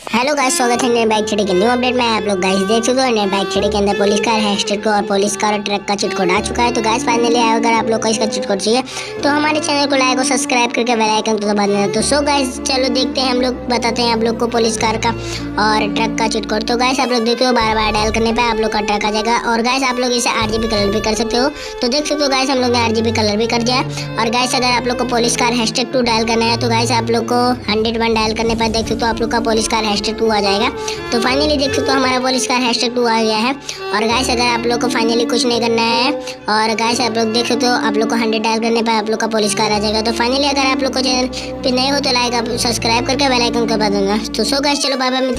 Hello guys, स्वागत है नए बाइक छड़ी के न्यू अपडेट में। आप लोग गाइस देख सकते हो नए बाइक छड़ी के अंदर पुलिस कार हैशटैग को और पुलिस कार और ट्रक का चिट कोड आ चुका है। तो गाइस फाइनली अगर आप लोग को इसका चिट कोड चाहिए तो हमारे चैनल को लाइक और सब्सक्राइब करके बेल आइकन को दबा देना। तो सो गाइस चलो देखते हैं, हम लोग बताते हैं आप लोग को पुलिस कार का और ट्रक का चिट कोड। तो गाइस आप लोग देखो, बार बार डायल करने पर आप लोग का ट्रक आ जाएगा और गाइस आप लोग इसे RGB कलर भी कर सकते हो। तो देख सकते हो गाइस हम लोग ने RGB कलर भी कर दिया। और गाइस अगर आप लोग को पुलिस कार हैशटैग 2 डायल करना है तो गाइस आप लोग को 101 डायल करने पर देख सकते हो आप लोग का पुलिस कार हैशटैग 2 आ जाएगा। तो फाइनली देख सकते हो हमारा पुलिस कार हैशटैग 2 आ गया है। और गाइस अगर आप लोग को फाइनली कुछ नहीं करना है और गाइस आप लोग देख सकते हो आप लोग को 100 डायल करने पर आप लोग का पुलिस कार आ जाएगा। तो फाइनली अगर आप लोग को चैनल पे नए हो तो लाइक आप सब्सक्राइब करके बेल आइकन को दबा देना। तो सो गाइस चलो बाय बाय।